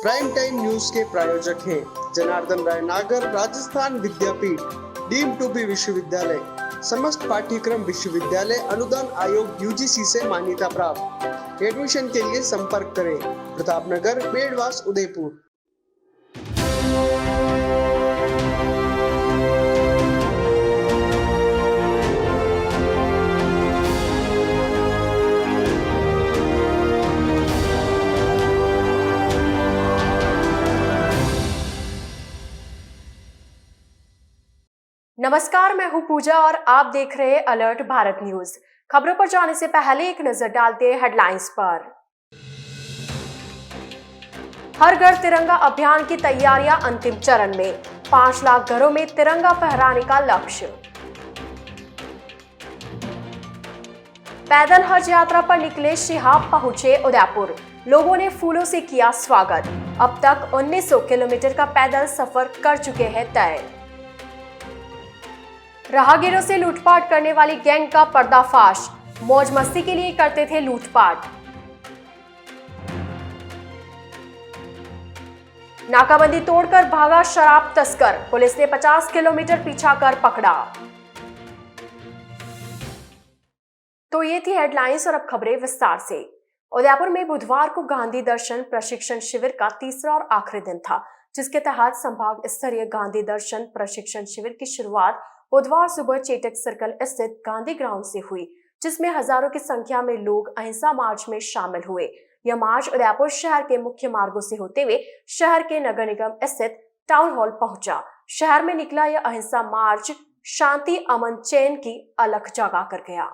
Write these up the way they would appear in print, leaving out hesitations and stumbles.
Prime time news के प्रायोजक हैं जनार्दन राय नागर, राजस्थान विद्यापीठ, डीम्ड टू बी विश्वविद्यालय, समस्त पाठ्यक्रम विश्वविद्यालय अनुदान आयोग यूजीसी से मान्यता प्राप्त। एडमिशन के लिए संपर्क करें प्रतापनगर, बेड़वास, उदयपुर। नमस्कार, मैं हूं पूजा और आप देख रहे हैं अलर्ट भारत न्यूज। खबरों पर जाने से पहले एक नजर डालते हैं हेडलाइंस पर। हर घर तिरंगा अभियान की तैयारियां अंतिम चरण में, 5 लाख घरों में तिरंगा फहराने का लक्ष्य। पैदल हज यात्रा पर निकले शिहाब पहुंचे उदयपुर, लोगों ने फूलों से किया स्वागत। अब तक 1900 किलोमीटर का पैदल सफर कर चुके हैं तय। राहगीरों से लूटपाट करने वाली गैंग का पर्दाफाश, मौज मस्ती के लिए करते थे लूटपाट। नाकाबंदी तोड़कर भागा शराब तस्कर, पुलिस ने 50 किलोमीटर पीछा कर पकड़ा। तो ये थी हेडलाइंस और अब खबरें विस्तार से। उदयपुर में बुधवार को गांधी दर्शन प्रशिक्षण शिविर का तीसरा और आखिरी दिन था, जिसके तहत संभाग स्तरीय गांधी दर्शन प्रशिक्षण शिविर की शुरुआत बुधवार सुबह चेटक सर्कल स्थित गांधी ग्राउंड से हुई, जिसमें हजारों की संख्या में लोग अहिंसा मार्च में शामिल हुए। यह मार्च उदयपुर शहर के मुख्य मार्गों से होते हुए शहर के नगर निगम स्थित टाउन हॉल पहुंचा। शहर में निकला यह अहिंसा मार्च शांति, अमन, चैन की अलख जगा कर गया।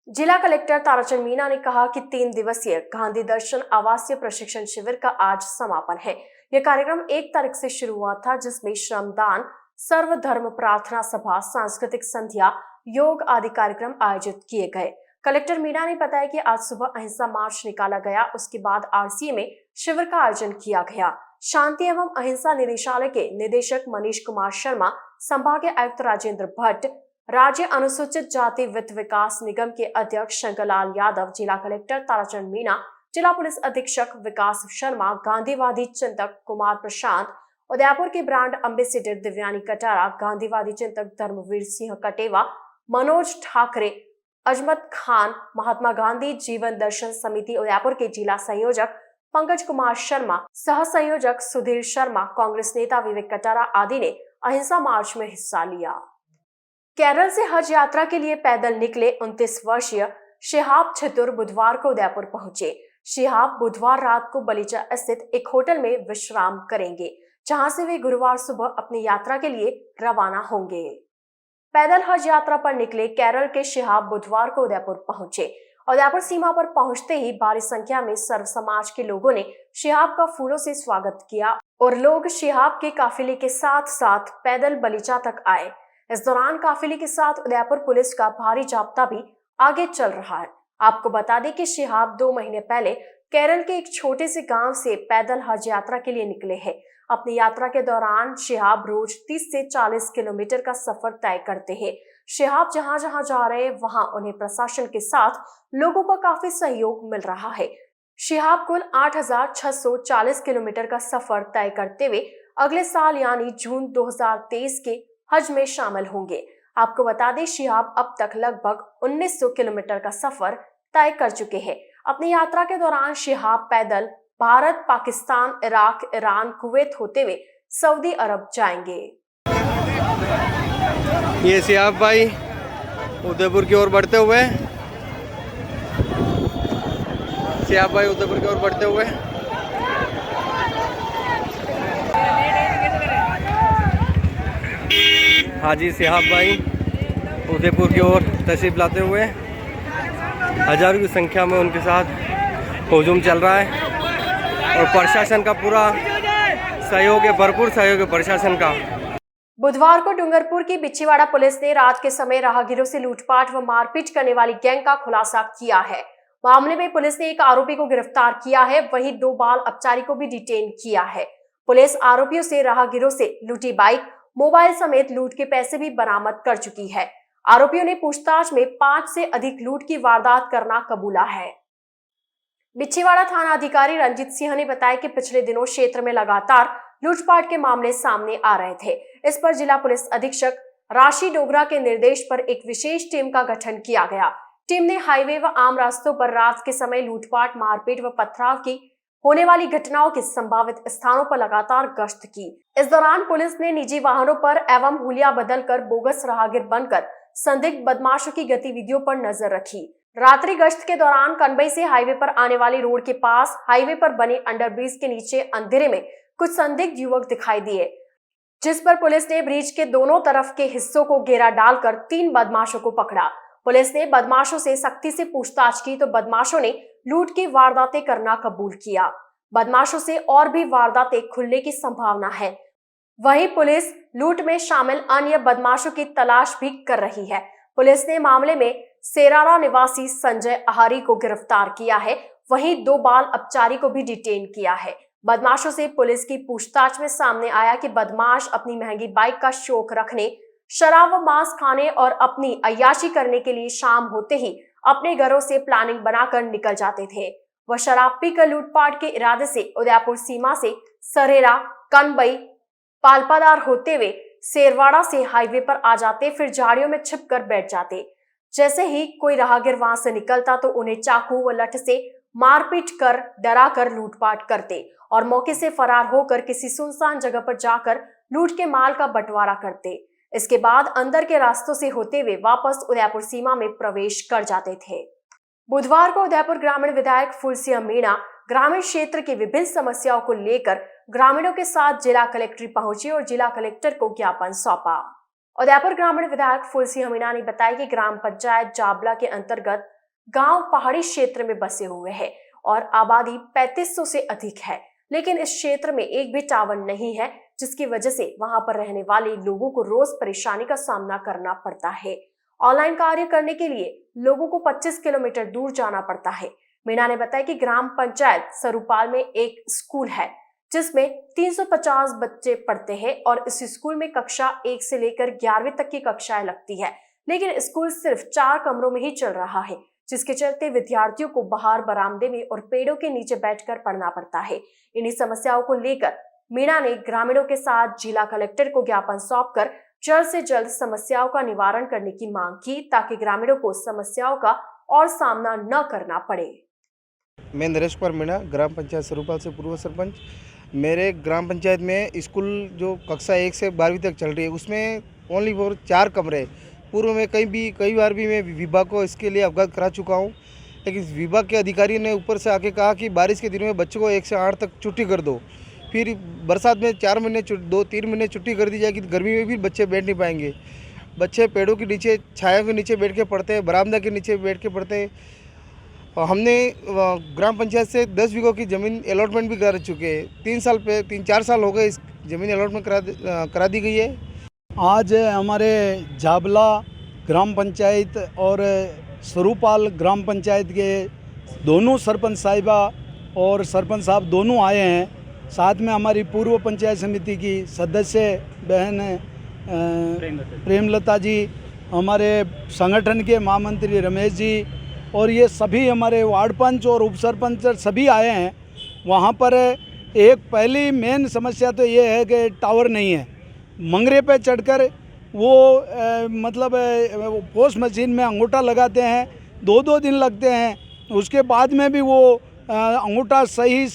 जिला कलेक्टर ताराचंद मीणा ने कहा कि 3 दिवसीय गांधी दर्शन आवासीय प्रशिक्षण शिविर का आज समापन है। यह कार्यक्रम 1 तारीख से शुरू हुआ था, जिसमें श्रमदान, सर्वधर्म प्रार्थना सभा, सांस्कृतिक संध्या, योग आदि कार्यक्रम आयोजित किए गए। कलेक्टर मीणा ने बताया कि आज सुबह अहिंसा मार्च निकाला गया, उसके बाद आरसीए में शिविर का आयोजन किया गया। शांति एवं अहिंसा निदेशालय के निदेशक मनीष कुमार शर्मा, संभागीय आयुक्त राजेंद्र भट्ट, राज्य अनुसूचित जाति वित्त विकास निगम के अध्यक्ष शंकरलाल यादव, जिला कलेक्टर ताराचंद मीणा, जिला पुलिस अधीक्षक विकास शर्मा, गांधीवादी चिंतक कुमार प्रशांत, उदयपुर के ब्रांड अम्बेसिडर दिव्यानी कटारा, गांधीवादी चिंतक धर्मवीर सिंह कटेवा, मनोज ठाकरे, अजमत खान, महात्मा गांधी जीवन दर्शन समिति उदयपुर के जिला संयोजक पंकज कुमार शर्मा, सह संयोजक सुधीर शर्मा, कांग्रेस नेता विवेक कटारा आदि ने अहिंसा मार्च में हिस्सा लिया। केरल से हज यात्रा के लिए पैदल निकले 29 वर्षीय शिहाब छतुर बुधवार को उदयपुर पहुंचे। शिहाब बुधवार रात को बलीचा स्थित एक होटल में विश्राम करेंगे, जहां से वे गुरुवार सुबह अपनी यात्रा के लिए रवाना होंगे। पैदल हज यात्रा पर निकले केरल के शिहाब बुधवार को उदयपुर पहुंचे। उदयपुर सीमा पर पहुंचते ही भारी संख्या में सर्व समाज के लोगों ने शिहाब का फूलों से स्वागत किया और लोग शिहाब के काफिले के साथ साथ पैदल बलीचा तक आए। इस दौरान काफिले के साथ उदयपुर पुलिस का भारी जाब्ता भी आगे चल रहा है। आपको बता दें कि शिहाब 2 महीने पहले केरल के एक छोटे से गांव से पैदल हज यात्रा के लिए निकले हैं। अपनी यात्रा के दौरान शिहाब रोज 30 से 40 किलोमीटर का सफर तय करते हैं। शिहाब जहां जहां जा रहे हैं, वहां उन्हें प्रशासन के साथ लोगों का काफी सहयोग मिल रहा है। शिहाब कुल 8640 किलोमीटर का सफर तय करते हुए अगले साल यानी जून 2023 के हज में शामिल होंगे। आपको बता दें, शिहाब अब तक लगभग 1900 किलोमीटर का सफर तय कर चुके हैं। अपनी यात्रा के दौरान शिहाब पैदल Bharat, Pakistan, Iraq, Iran, Kuwait होते हुए सऊदी अरब जाएंगे। ये शिहाब भाई उदयपुर की ओर बढ़ते हुए, शिहाब भाई उदयपुर की ओर बढ़ते हुए। हाजी शिहाब भाई उदयपुर की ओर तशरीफ लाते हुए, हजारों की संख्या में उनके साथ हुजूम चल रहा है और प्रशासन का पूरा सहयोग है, भरपूर सहयोग है प्रशासन का। बुधवार को डूंगरपुर की बिछीवाड़ा पुलिस ने रात के समय राहगीरों से लूटपाट व मारपीट करने वाली गैंग का खुलासा किया है। मामले में पुलिस ने एक आरोपी को गिरफ्तार किया है, वहीं 2 बाल अपचारी को भी डिटेन किया है। पुलिस आरोपियों से राहगीरों से लूटी बाइक, मोबाइल समेत लूट के पैसे भी बरामद कर चुकी है। आरोपियों ने पूछताछ में 5 से अधिक लूट की वारदात करना कबूला है। बिछीवाड़ा थाना अधिकारी रंजीत सिंह ने बताया कि पिछले दिनों क्षेत्र में लगातार लूटपाट के मामले सामने आ रहे थे। इस पर जिला पुलिस अधीक्षक राशि डोगरा के निर्देश पर एक विशेष टीम का गठन किया गया। टीम ने हाईवे व आम रास्तों पर रात के समय लूटपाट, मारपीट व पथराव की होने वाली घटनाओं के संभावित स्थानों पर लगातार गश्त की। इस दौरान पुलिस ने निजी वाहनों पर एवं हुलिया बदलकर बोगस राहगीर बनकर संदिग्ध बदमाशों की गतिविधियों पर नजर रखी। रात्रि गश्त के दौरान कनबई से हाईवे पर आने वाली रोड के पास हाईवे पर बने अंडरब्रिज के नीचे अंधेरे में कुछ संदिग्ध युवक दिखाई दिए, जिस पर पुलिस ने ब्रिज के दोनों तरफ के हिस्सों को घेरा डालकर 3 बदमाशों को पकड़ा। पुलिस ने बदमाशों से सख्ती से पूछताछ की तो बदमाशों ने लूट की वारदातें करना कबूल किया। बदमाशों से और भी वारदातें खुलने की संभावना है। वहीं पुलिस लूट में शामिल अन्य बदमाशों की तलाश भी कर रही है। पुलिस ने मामले में सेरारा निवासी संजय आहारी को गिरफ्तार किया है। वहीं 2 बाल अपचारी को भी डिटेन किया है। बदमाशों से पुलिस की पूछताछ में सामने आया कि बदमाश अपनी महंगी बाइक का शौक रखने, शराब व मांस खाने और अपनी अय्याशी करने के लिए शाम होते ही अपने घरों से प्लानिंग बनाकर निकल जाते थे। वह शराब पीकर लूटपाट के इरादे से उदयपुर सीमा से सरेरा, कनबई, पालपादार होते हुए शेरवाड़ा से हाईवे पर आ जाते, फिर झाड़ियों में छिपकर बैठ जाते। जैसे ही कोई राहगीर वहां से निकलता तो उन्हें चाकू व लठ से मारपीट कर डरा कर लूटपाट करते और मौके से फरार होकर किसी सुनसान जगह पर जाकर लूट के माल का बंटवारा करते। इसके बाद अंदर के रास्तों से होते हुए वापस उदयपुर सीमा में प्रवेश कर जाते थे। बुधवार को उदयपुर ग्रामीण विधायक फूलसिंह मीणा ग्रामीण क्षेत्र की विभिन्न समस्याओं को लेकर ग्रामीणों के साथ जिला कलेक्ट्रेट पहुंचे और जिला कलेक्टर को ज्ञापन सौंपा। उदयपुर ग्रामीण विधायक फूलसिंह मीणा ने बताया कि ग्राम पंचायत जाबला के अंतर्गत गांव पहाड़ी क्षेत्र में बसे हुए हैं और आबादी 3500 से अधिक है, लेकिन इस क्षेत्र में एक भी टावर नहीं है, जिसकी वजह से वहां पर रहने वाले लोगों को रोज परेशानी का सामना करना पड़ता है। ऑनलाइन कार्य करने के लिए लोगों को 25 किलोमीटर दूर जाना पड़ता है। मीणा ने बताया कि ग्राम पंचायत सरूपाल में एक स्कूल है जिसमें 350 बच्चे पढ़ते हैं और इस स्कूल में कक्षा 1 से लेकर 11वीं तक की कक्षाएं लगती है, लेकिन स्कूल सिर्फ 4 कमरों में ही चल रहा है, जिसके चलते विद्यार्थियों को बाहर बरामदे में और पेड़ों के नीचे बैठकर पढ़ना पड़ता है। इन्हीं समस्याओं को लेकर मीणा ने ग्रामीणों के साथ जिला कलेक्टर को ज्ञापन सौंपकर जल्द से जल्द समस्याओं का निवारण करने की मांग की, ताकि ग्रामीणों को समस्याओं का और सामना न करना पड़े। मैं नरेश कुमार मीणा, ग्राम पंचायत सरूपाल से पूर्व सरपंच। मेरे ग्राम पंचायत में स्कूल जो कक्षा 1 से 12वीं तक चल रही है उसमें ओनली फॉर 4 कमरे। पूर्व में कई बार भी मैं विभाग को इसके लिए अवगत करा चुका हूँ, लेकिन विभाग के अधिकारी ने ऊपर से आके कहा कि बारिश के दिनों में बच्चों को 1 से 8 तक छुट्टी कर दो, फिर बरसात में 4 महीने 2-3 महीने छुट्टी कर दी जाएगी, गर्मी में भी बच्चे बैठ नहीं पाएंगे। बच्चे पेड़ों के नीचे, छाया के नीचे बैठ के पढ़ते हैं, बरामदा के नीचे बैठ के पढ़ते हैं। हमने ग्राम पंचायत से 10 बीघों की ज़मीन अलॉटमेंट भी कर चुके हैं। 3-4 साल हो गए इस ज़मीन अलॉटमेंट करा दी गई है। आज हमारे जाबला ग्राम पंचायत और सरूपाल ग्राम पंचायत के दोनों सरपंच साहिबा और सरपंच साहब दोनों आए हैं। साथ में हमारी पूर्व पंचायत समिति की सदस्य बहन प्रेमलता जी, हमारे संगठन के महामंत्री रमेश जी और ये सभी हमारे वार्ड पंच और उप सरपंच सभी आए हैं। वहाँ पर एक पहली मेन समस्या तो ये है कि टावर नहीं है। मंगरे पे चढ़कर वो पोस्ट मशीन में अंगूठा लगाते हैं, 2-2 दिन लगते हैं। उसके बाद में भी वो अंगूठा सही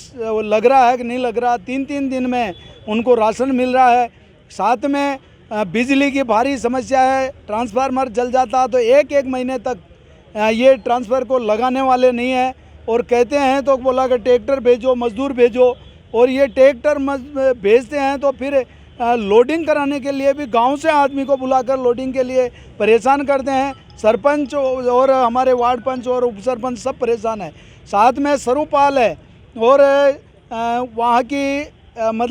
लग रहा है कि नहीं लग रहा, 3-3 दिन में उनको राशन मिल रहा है। साथ में बिजली की भारी समस्या है, ट्रांसफार्मर जल जाता तो 1-1 महीने तक ये ट्रांसफ़र को लगाने वाले नहीं है और कहते हैं तो बोला कि ट्रैक्टर भेजो, मजदूर भेजो, और ये ट्रैक्टर भेजते हैं तो फिर लोडिंग कराने के लिए भी गांव से आदमी को बुलाकर लोडिंग के लिए परेशान करते हैं। सरपंच और हमारे वार्ड पंच और उप सरपंच सब परेशान है। साथ में सरूपाल है और वहाँ की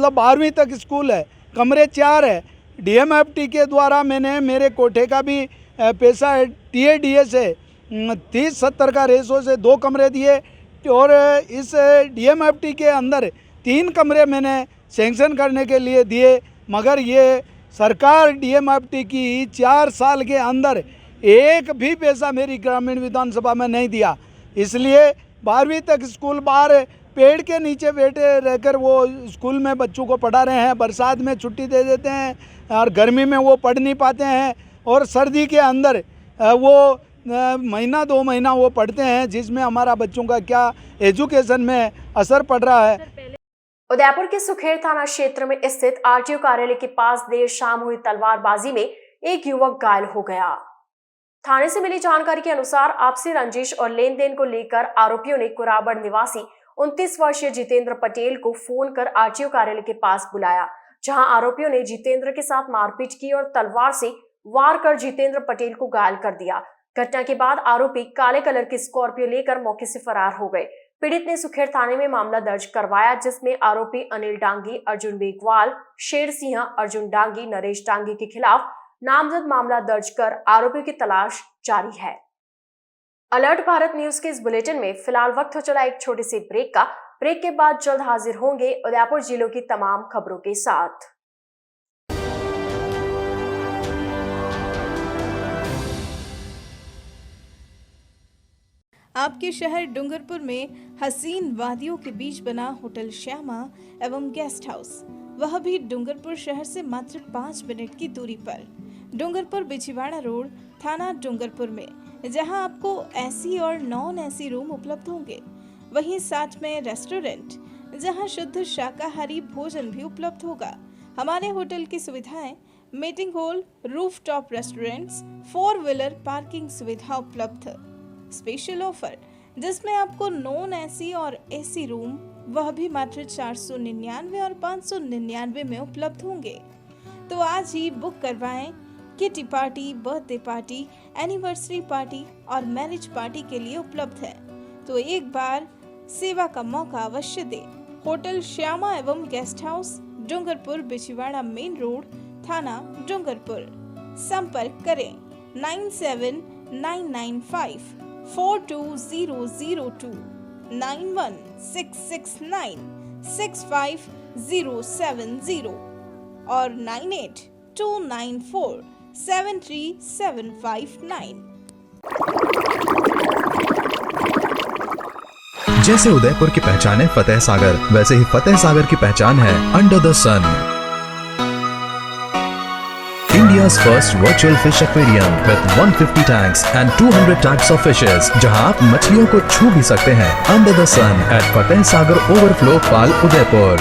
12वीं तक स्कूल है, कमरे 4 है। DMFT के द्वारा मैंने मेरे कोठे का भी पैसा है, TADS है, 30-70 का रेशो से 2 कमरे दिए और इस DMFT के अंदर 3 कमरे मैंने सेंक्शन करने के लिए दिए, मगर ये सरकार DMFT की 4 साल के अंदर एक भी पैसा मेरी ग्रामीण विधानसभा में नहीं दिया। इसलिए 12वीं तक स्कूल बाहर पेड़ के नीचे बैठे रहकर वो स्कूल में बच्चों को पढ़ा रहे हैं। बरसात में छुट्टी दे देते हैं और गर्मी में वो पढ़ नहीं पाते हैं, और सर्दी के अंदर वो महीना 2 महीना वो पढ़ते हैं, जिसमें हमारा बच्चों का क्या एजुकेशन में असर पड़ रहा है। उदयपुर के सुखेर थाना क्षेत्र में स्थित आरटीओ कार्यालय के पास देर शाम हुई तलवारबाजी में एक युवक घायल हो गया। थाने से मिली जानकारी के अनुसार आपसी रंजिश और लेन देन को लेकर आरोपियों ने कुराबड़ निवासी 29 वर्षीय जितेंद्र पटेल को फोन कर आरटीओ कार्यालय के पास बुलाया, जहां आरोपियों ने जितेंद्र के साथ मारपीट की और तलवार से वार कर जितेंद्र पटेल को घायल कर दिया। घटना के बाद आरोपी काले कलर की स्कॉर्पियो लेकर मौके से फरार हो गए। पीड़ित ने सुखेर थाने में मामला दर्ज करवाया, जिसमें आरोपी अनिल डांगी, अर्जुन बेगवाल, शेर सिंह, अर्जुन डांगी, नरेश डांगी के खिलाफ नामजद मामला दर्ज कर आरोपियों की तलाश जारी है। अलर्ट भारत न्यूज के इस बुलेटिन में फिलहाल वक्त हो चला एक छोटे से ब्रेक का। ब्रेक के बाद जल्द हाजिर होंगे उदयपुर जिलों की तमाम खबरों के साथ। आपके शहर डूंगरपुर में हसीन वादियों के बीच बना होटल श्यामा एवं गेस्ट हाउस, वह भी डूंगरपुर शहर से मात्र 5 मिनट की दूरी पर। डूंगरपुर बिछीवाड़ा रोड, थाना डूंगरपुर में, जहां आपको एसी और नॉन एसी रूम उपलब्ध होंगे। वहीं साथ में रेस्टोरेंट, जहां शुद्ध शाकाहारी भोजन भी उपलब्ध होगा। हमारे होटल की सुविधाएं meeting hall, rooftop restaurants, 4 wheeler parking सुविधा उपलब्ध। स्पेशल ऑफर जिसमें आपको नॉन एसी और एसी रूम वह भी मात्र 499 और 599 में उपलब्ध होंगे। तो आज ही बुक करवाएं। Kitty party, birthday party, anniversary party और मैरिज पार्टी के लिए उपलब्ध है। तो एक बार सेवा का मौका अवश्य दें। होटल श्यामा एवं guest house, Dungarpur Bichhiwara main road, थाना डूंगरपुर। संपर्क करें 9799542002 9166965070 और 9829473759। जैसे उदयपुर की पहचान है फतेह सागर, वैसे ही फतेह सागर की पहचान है under the sun, India's first virtual fish aquarium with 150 tanks and 200 types of fishes, जहां आप मछलियों को छू भी सकते हैं। Under the sun at Fateh Sagar overflow पाल उदयपुर।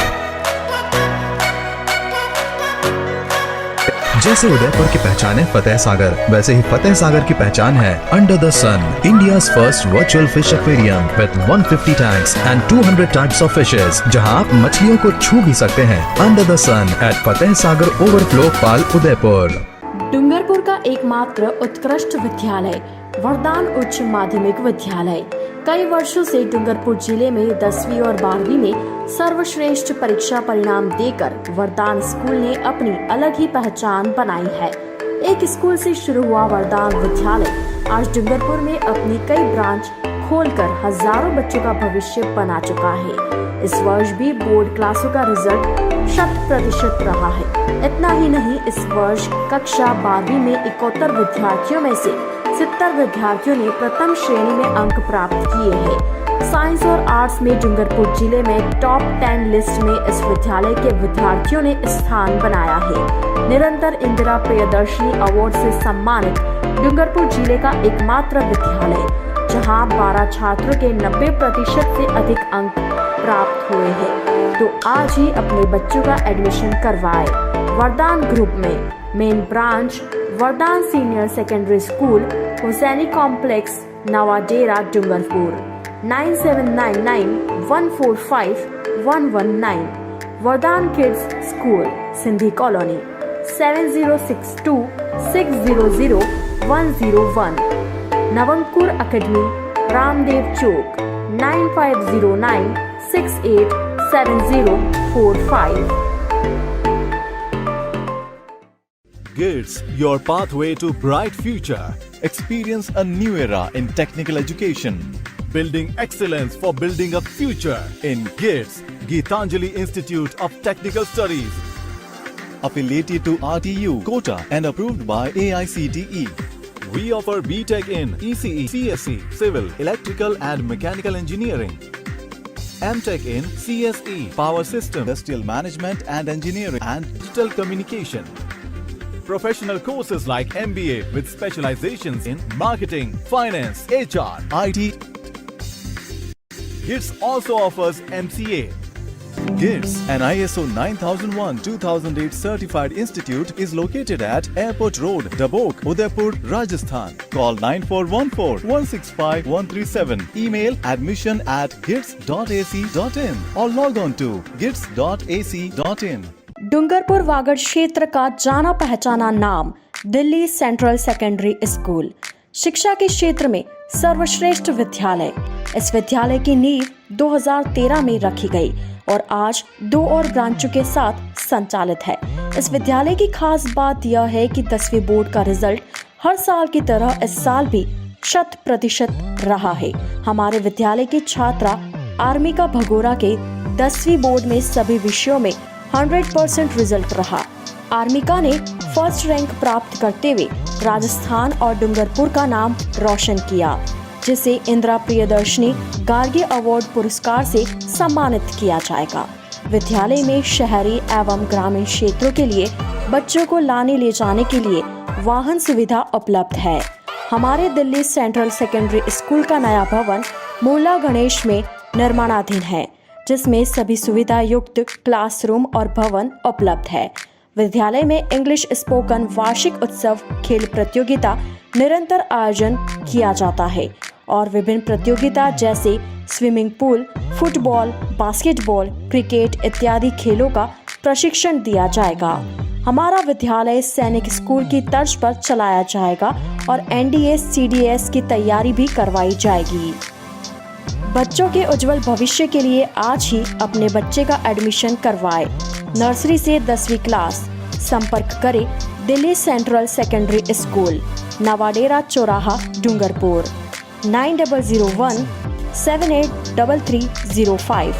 जैसे उदयपुर की पहचान है फतेह सागर, वैसे ही फतेह सागर की पहचान है under the sun, India's first virtual fish aquarium with 150 tanks and 200 types of fishes, जहां आप मछलियों को छू भी सकते हैं। Under the sun at Fateh Sagar overflow पाल उदयपुर। डूंगरपुर का एकमात्र उत्कृष्ट विद्यालय वरदान उच्च माध्यमिक विद्यालय कई वर्षों से डूंगरपुर जिले में 10वीं और 12वीं में सर्वश्रेष्ठ परीक्षा परिणाम देकर वरदान स्कूल ने अपनी अलग ही पहचान बनाई है। एक स्कूल से शुरू हुआ वरदान विद्यालय आज डूंगरपुर में अपनी कई ब्रांच खोलकर हजारों बच्चों का भविष्य बना चुका है। इस वर्ष भी बोर्ड क्लासों का रिजल्ट 100% रहा है। इतना ही नहीं, इस वर्ष कक्षा 12वीं में 71 विद्यार्थियों में से 70 विद्यार्थियों ने प्रथम श्रेणी में अंक प्राप्त किए हैं। साइंस और आर्ट्स में डूंगरपुर जिले में टॉप 10 लिस्ट में इस विद्यालय के विद्यार्थियों ने स्थान बनाया है। निरंतर इंदिरा प्रियदर्शनी अवार्ड से सम्मानित डूंगरपुर जिले का एकमात्र विद्यालय, जहां 12 छात्रों के 90% से अधिक अंक प्राप्त हुए हैं। तो आज ही अपने बच्चों का एडमिशन करवाएं। वरदान ग्रुप में main branch Vardan senior secondary school, Husaini complex, Navadera, Dungarpur. 9799145119। Vardan kids school, Sindhi colony, 7062600101। Navankur academy, Ramdev Chowk, 9509687045। GITS, your pathway to bright future. Experience a new era in technical education. Building excellence for building a future in GITS, Geetanjali Institute of Technical Studies. Affiliated to RTU, Kota and approved by AICTE. We offer BTech in ECE, CSE, Civil, Electrical and Mechanical Engineering. MTech in CSE, Power System, Industrial Management and Engineering and Digital Communication. Professional courses like MBA with specializations in Marketing, Finance, HR, IT. GITS also offers MCA. GITS, an ISO 9001-2008 certified institute, is located at Airport Road, Dabok, Udaipur, Rajasthan. Call 9414-165-137. Email admission@gits.ac.in or log on to gits.ac.in. Dungarpur Vagad क्षेत्र का जाना पहचाना नाम Delhi central secondary school शिक्षा के क्षेत्र में सर्वश्रेष्ठ विद्यालय। इस विद्यालय की नींव 2013 में रखी गई और आज 2 और ब्रांचों के साथ संचालित है। इस विद्यालय की खास बात यह है कि 10वीं बोर्ड का रिजल्ट हर साल की तरह इस साल भी 100% रहा है। हमारे विद्यालय की छात्रा आर्मिका भगोरा के 10वीं बोर्ड में सभी विषयों में 100% रिजल्ट रहा। आर्मिका ने फर्स्ट रैंक प्राप्त करते हुए राजस्थान और डूंगरपुर का नाम रोशन किया, जिसे इंदिरा प्रियदर्शनी गार्गी अवार्ड पुरस्कार से सम्मानित किया जाएगा। विद्यालय में शहरी एवं ग्रामीण क्षेत्रों के लिए बच्चों को लाने ले जाने के लिए वाहन सुविधा उपलब्ध है। हमारे दिल्ली सेंट्रल सेकेंडरी स्कूल का नया भवन मूला गणेश में निर्माणाधीन है, जिसमें सभी सुविधा युक्त क्लासरूम और भवन उपलब्ध है। विद्यालय में इंग्लिश स्पोकन वार्षिक उत्सव खेल प्रतियोगिता निरंतर आयोजन किया जाता है और विभिन्न प्रतियोगिता जैसे swimming pool, football, basketball, cricket इत्यादि खेलों का प्रशिक्षण दिया जाएगा। हमारा विद्यालय सैनिक स्कूल की तर्ज पर चलाया जाएगा और NDA CDS की तैयारी भी करवाई जाएगी। बच्चों के उज्जवल भविष्य के लिए आज ही अपने बच्चे का एडमिशन करवाएं। नर्सरी से 10वीं क्लास। संपर्क करें Delhi central secondary school, Navadera चौराहा, डूंगरपुर 9001-783305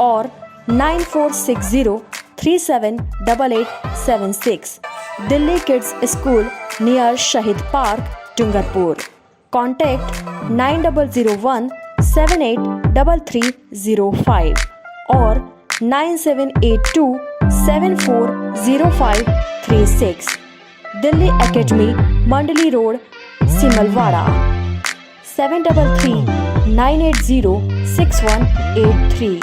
और 9460378876। Delhi kids school near Shaheed park, Dungarpur. Contact 9001-783305 और 9782740536। Delhi academy, Mandali road, Simalwara 7339806183।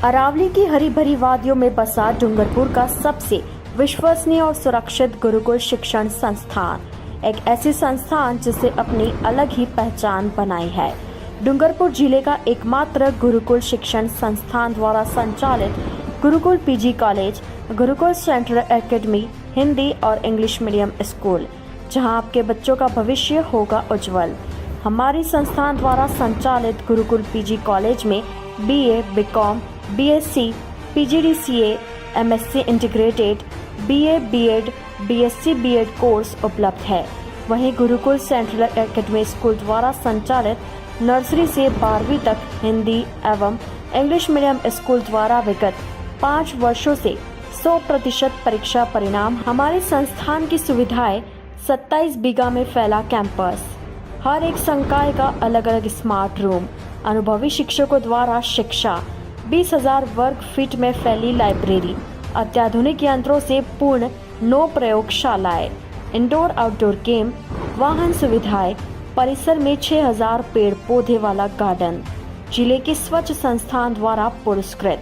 अरावली की हरी भरी वादियों में बसा डूंगरपुर का सबसे विश्वसनीय और सुरक्षित गुरुकुल शिक्षण संस्थान, एक ऐसी संस्थान जिसे अपनी अलग ही पहचान बनाई है। डूंगरपुर जिले का एकमात्र गुरुकुल शिक्षण संस्थान द्वारा संचालित Gurukul PG college, Gurukul central academy, Hindi और इंग्लिश मीडियम स्कूल, जहां आपके बच्चों का भविष्य होगा उज्जवल। हमारी संस्थान द्वारा संचालित गुरुकुल PG कॉलेज में BA, BCom, BSc, PGDCA, MSc integrated, BA, BEd, BSc, BEd course उपलब्ध है। वहीं गुरुकुल सेंट्रल एकेडमी स्कूल द्वारा संचालित नर्सरी से 12वीं तक हिंदी एवं इंग्लिश मीडियम स्कूल द्वारा विगत 5 वर्षों से 100% परीक्षा परिणाम। हमारे संस्थान की सुविधाएं 27 बीघा में फैला कैंपस, हर एक संकाय का अलग अलग स्मार्ट रूम, अनुभवी शिक्षकों द्वारा शिक्षा, 20,000 वर्ग फीट में फैली लाइब्रेरी, अत्याधुनिक यंत्रों से पूर्ण 9 प्रयोगशालाएं, इंडोर आउटडोर गेम, वाहन सुविधाएं, परिसर में 6,000 पेड़ पौधे वाला गार्डन, जिले के स्वच्छ संस्थान द्वारा पुरस्कृत।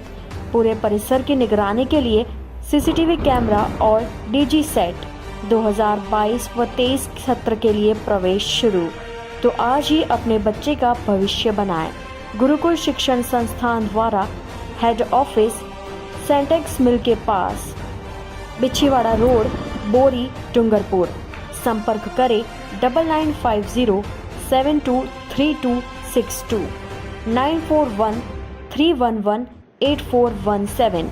पूरे परिसर की निगरानी के लिए CCTV कैमरा और DG सेट। 2022 व 23 सत्र के लिए प्रवेश शुरू। तो आज ही अपने बच्चे का भविष्य बनाएं। गुरुकुल शिक्षण संस्थान द्वारा हेड ऑफिस सेंटेक्स मिल के पास, बिछीवाड़ा रोड, बोरी, डूंगरपुर। संपर्क करें 9950723262 9413118417।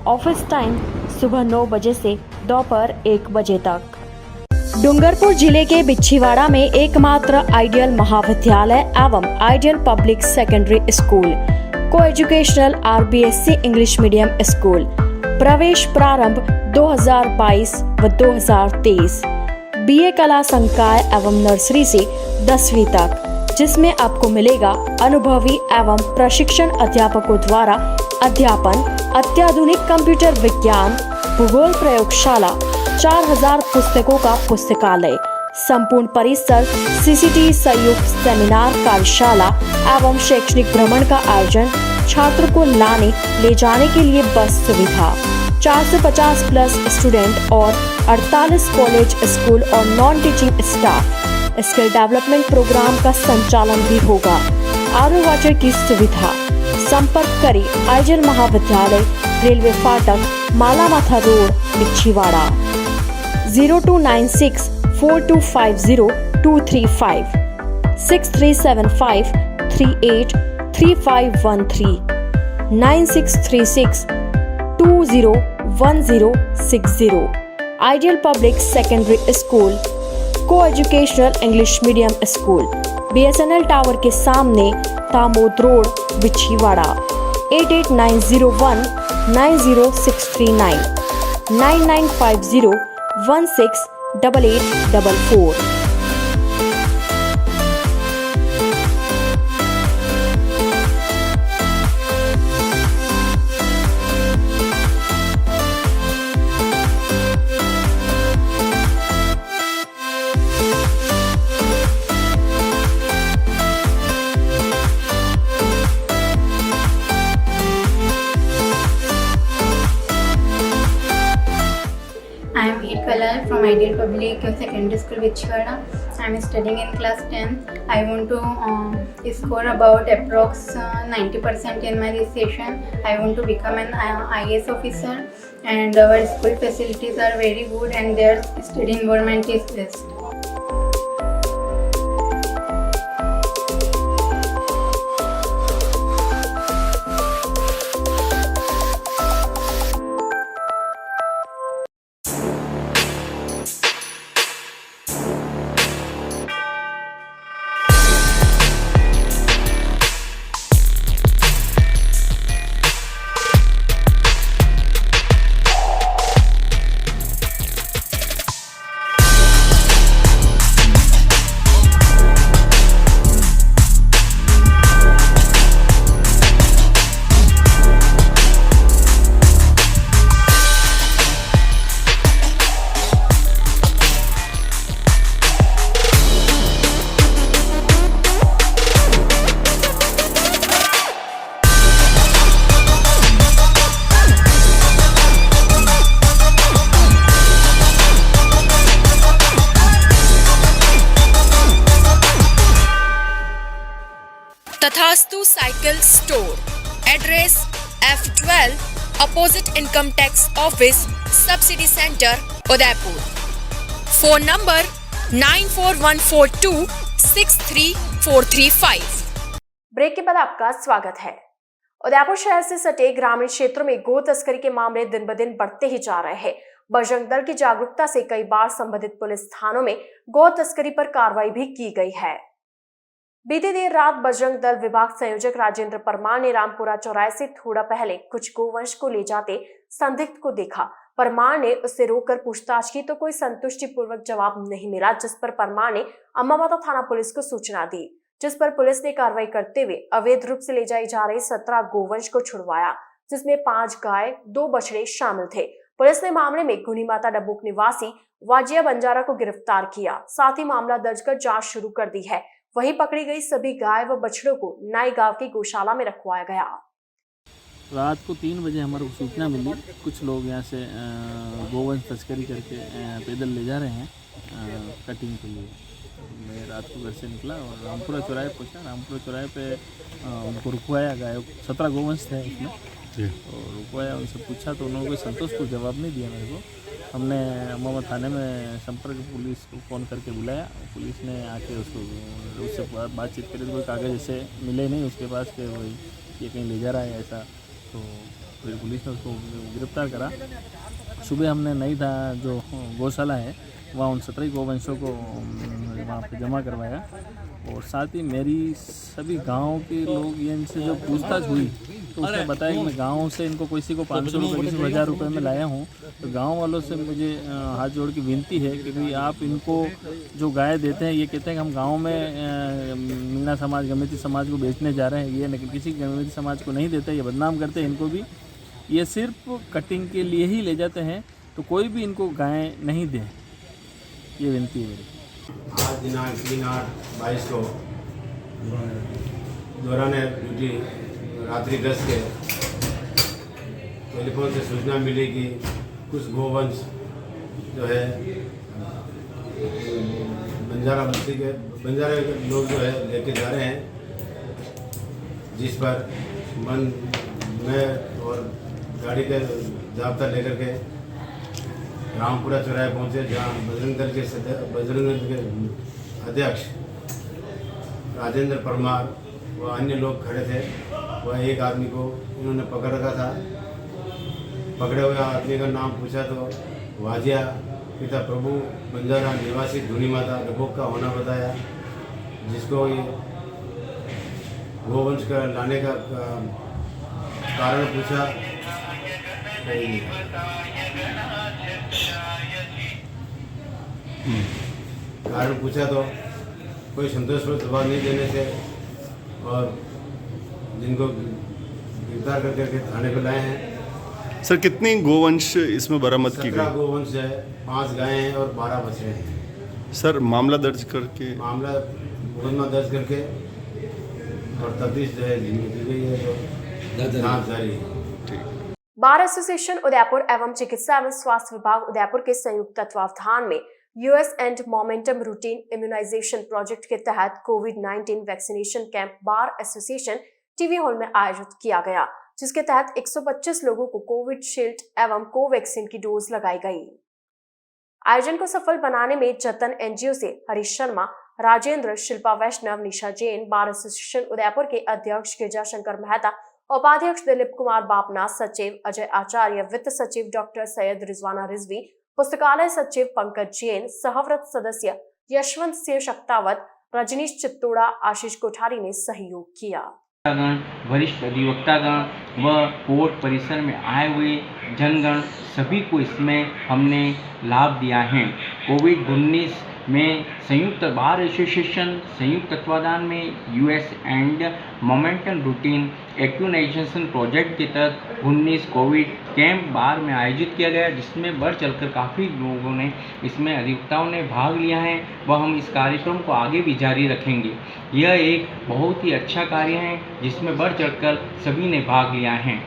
ऑफिस टाइम सुबह 9 बजे से दोपहर 1 बजे तक। डूंगरपुर जिले के बिछीवाड़ा में एकमात्र आइडियल महाविद्यालय एवं आइडियल पब्लिक सेकेंडरी स्कूल, को educational RBSC English medium school, प्रवेश प्रारंभ 2022 व 2023। बीए कला संकाय एवं नर्सरी से 10वीं तक, जिसमें आपको मिलेगा अनुभवी एवं प्रशिक्षण अध्यापकों द्वारा अध्यापन, अत्याधुनिक कंप्यूटर विज्ञान, भूगोल प्रयोगशाला, 4000 पुस्तकों का पुस्तकालय, संपूर्ण परिसर, सीसीटीवी संयुक्त सेमिनार कार्यशाला एवं शैक्षणिक भ्रमण का आयोजन, छात्र को लाने ले जाने के लिए बस सुविधा, 450 प्लस स्टूडेंट और 48 कॉलेज, स्कूल और non teaching staff. Skill development programme का संचालन भी होगा। आरओ वाटर की सुविधा। संपर्क करें आइजल महाविद्यालय, रेलवे फाटक, Malamatha road, Bichhiwara. 0296 4250 235 6375 38 3513 9636 201060। Ideal public secondary school, coeducational English medium school, BSNL tower के सामने, Tamod road, Bichhiwara. 88901 90639 9950 168844। I am Veer Kalal from Ideal Public Secondary School, Bichwada. I am studying in class 10. I want to score about approx 90% in my this session. I want to become an IAS officer, and our school facilities are very good and their study environment is best. Tathastu cycle store, address F12 opposite income tax office, subsidy centre, Udaipur. Phone number 9414263435। Break के बाद आपका स्वागत है। उदयपुर शहर से सटे ग्रामीण क्षेत्रों में गो तस्करी के मामले दिन ब दिन बढ़ते ही जा रहे हैं। बजरंग दल की जागरूकता से कई बार संबंधित पुलिस थानों में गो तस्करी पर कार्रवाई भी की गई है। बीती देर रात बजरंग दल विभाग संयोजक राजेंद्र परमार ने रामपुरा चौराहे से थोड़ा पहले कुछ गोवंश को ले जाते संदिग्ध को देखा। परमार ने उससे रोककर पूछताछ की तो कोई संतुष्टिपूर्वक जवाब नहीं मिला, जिस पर परमार ने अम्मामाता थाना पुलिस को सूचना दी, जिस पर पुलिस ने कार्रवाई करते हुए अवैध रूप से ले जाई जा रही 17 गोवंश को छुड़वाया, जिसमें 5 गाय 2 बछड़े शामिल थे। पुलिस ने मामले में गुनी माता डब्बुक निवासी वाजिया बंजारा को गिरफ्तार किया, साथ ही मामला दर्ज कर जांच शुरू कर दी है। वहीं पकड़ी गई सभी गाय व बछड़ों को नाई गांव की गौशाला में रखवाया गया। रात को 3 बजे हमारे को सूचना मिली, कुछ लोग यहाँ से गोवंश तस्करी करके पैदल ले जा रहे हैं कटिंग के लिए। मैं रात को घर से निकला और रामपुरा चौराहे पहुँचा। रामपुरा चौराहे पे उनको रुकवाया, गाय 17 गोवंश थे उसमें, और रुकवाया, उनसे पूछा तो उन्होंने कोई संतोषपूर्ण जवाब नहीं दिया मेरे को। हमने अम्मामाता थाने में संपर्क पुलिस को फ़ोन करके बुलाया। पुलिस ने आके उससे बातचीत करी तो कोई कागज़ ऐसे मिले नहीं उसके पास कि वही ये कहीं ले जा रहा है ऐसा। तो फिर पुलिस ने उसको गिरफ्तार करा। सुबह हमने नई था जो गौशाला है वहाँ उन 17 गोवंशों को वहाँ पे जमा करवाया और साथ ही मेरी सभी गांव के लोग ये इनसे जो पूछताछ हुई तो उसने बताया कि मैं गांव से इनको किसी को 500 रुपये किसी को 1000 रुपये में लाया हूँ। तो गांव वालों से मुझे हाथ जोड़ के विनती है कि भाई आप इनको जो गाय देते हैं, ये कहते हैं कि हम गांव में मीणा समाज गमेती समाज को बेचने जा रहे हैं, ये लेकिन किसी गमेती समाज को नहीं देते, ये बदनाम करते हैं इनको भी। ये सिर्फ कटिंग के लिए ही ले जाते हैं, तो कोई भी इनको गाय नहीं दे, ये विनती है मेरी। आज दिनांक 3/8/22 को दौरान ड्यूटी रात्रि 10 के टेलीफोन से सूचना मिली कि कुछ गोवंश जो है बंजारा बस्ती के बंजारे लोग जो है लेके जा रहे हैं, जिस पर मैं और गाड़ी के जाब्ता लेकर के रामपुरा चौराहे पहुँचे, जहाँ बजरंग दल के अध्यक्ष राजेंद्र परमार व अन्य लोग खड़े थे। वह एक आदमी को इन्होंने पकड़ रखा था। पकड़े हुए आदमी का नाम पूछा तो वाजिया पिता प्रभु बंजारा निवासी धुनी माता डबोक का होना बताया, जिसको ये गोवंश का लाने का कारण पूछा। कारण पूछा तो कोई संतोषपूर्ण जवाब नहीं देने से और जिनको गिरफ्तार करके थाने पे लाए हैं। सर कितनी गोवंश इसमें बरामद की 17 गई? गोवंश है, 5 गायें हैं और 12 बछड़े हैं। सर मामला दर्ज करके मुकदमा दर्ज करके और तफ्तीश जो है की गई है, तो जांच जारी है। बार एसोसिएशन उदयपुर एवं चिकित्सा एवं स्वास्थ्य विभाग उदयपुर के संयुक्त तत्वावधान में US and momentum routine immunisation project के तहत कोविड-19 vaccination camp bar association TV hall में आयोजित किया गया, जिसके तहत 125 लोगों को कोविशील्ड एवं कोवैक्सीन की डोज लगाई गई। आयोजन को सफल बनाने में जतन एनजीओ से हरीश शर्मा, राजेंद्र, शिल्पा वैष्णव, निशा जैन, बार एसोसिएशन उदयपुर के अध्यक्ष गिरजा शंकर मेहता, उपाध्यक्ष दिलीप कुमार बापना, सचिव अजय आचार्य, वित्त सचिव डॉक्टर सैयद रिजवाना रिजवी, पुस्तकालय सचिव पंकज जैन, सहव्रत सदस्य यशवंत सिंह शक्तावत, रजनीश चित्तोड़ा, आशीष कोठारी ने सहयोग किया। वरिष्ठ अधिवक्तागण व कोर्ट परिसर में आए हुए जनगण सभी को इसमें हमने लाभ दिया है। कोविड-19 में संयुक्त बार एसोसिएशन संयुक्त तत्वाधान में US and momentum routine immunisation project के तहत 19 कोविड कैंप बार में आयोजित किया गया, जिसमें बढ़ चढ़कर काफ़ी लोगों ने इसमें अधिवक्ताओं ने भाग लिया है व हम इस कार्यक्रम को आगे भी जारी रखेंगे। यह एक बहुत ही अच्छा कार्य है जिसमें बढ़ चढ़कर सभी ने भाग लिया है।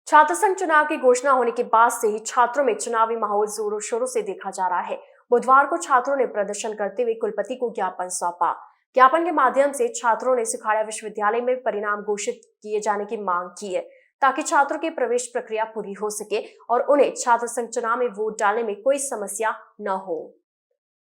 छात्र संघ चुनाव की घोषणा होने के बाद से ही छात्रों में चुनावी माहौल जोरों शोरों से देखा जा रहा है। बुधवार को छात्रों ने प्रदर्शन करते हुए कुलपति को ज्ञापन सौंपा। ज्ञापन के माध्यम से छात्रों ने सुखाड़ा विश्वविद्यालय में परिणाम घोषित किए जाने की मांग की है, ताकि छात्रों की प्रवेश प्रक्रिया पूरी हो सके और उन्हें छात्र संघ चुनाव में वोट डालने में कोई समस्या न हो।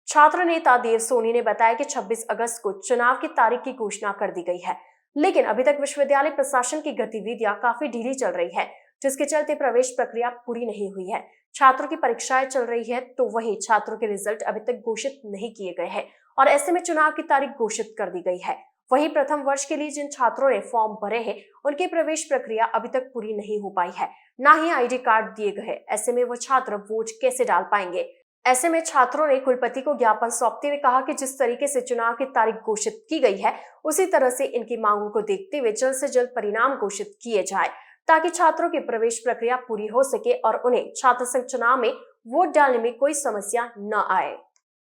छात्र नेता देव सोनी ने बताया कि 26 अगस्त को चुनाव की तारीख की घोषणा कर दी गई है, लेकिन अभी तक विश्वविद्यालय प्रशासन की गतिविधियां काफी ढीली चल रही है, जिसके चलते प्रवेश प्रक्रिया पूरी नहीं हुई है। छात्रों की परीक्षाएं चल रही है, तो वहीं छात्रों के रिजल्ट अभी तक घोषित नहीं किए गए हैं और ऐसे में चुनाव की तारीख घोषित कर दी गई है। वहीं प्रथम वर्ष के लिए जिन छात्रों ने फॉर्म भरे हैं, उनकी प्रवेश प्रक्रिया अभी तक पूरी नहीं हो पाई है, ना ही आईडी कार्ड दिए गए। ऐसे में वो छात्र वोट कैसे डाल पाएंगे? ऐसे में छात्रों ने कुलपति को ज्ञापन सौंपते हुए कहा कि जिस तरीके से चुनाव की तारीख घोषित की गई है, उसी तरह से इनकी मांगों को देखते हुए जल्द से जल्द परिणाम घोषित किए जाए, ताकि छात्रों की प्रवेश प्रक्रिया पूरी हो सके और उन्हें छात्र संघ चुनाव में वोट डालने में कोई समस्या न आए।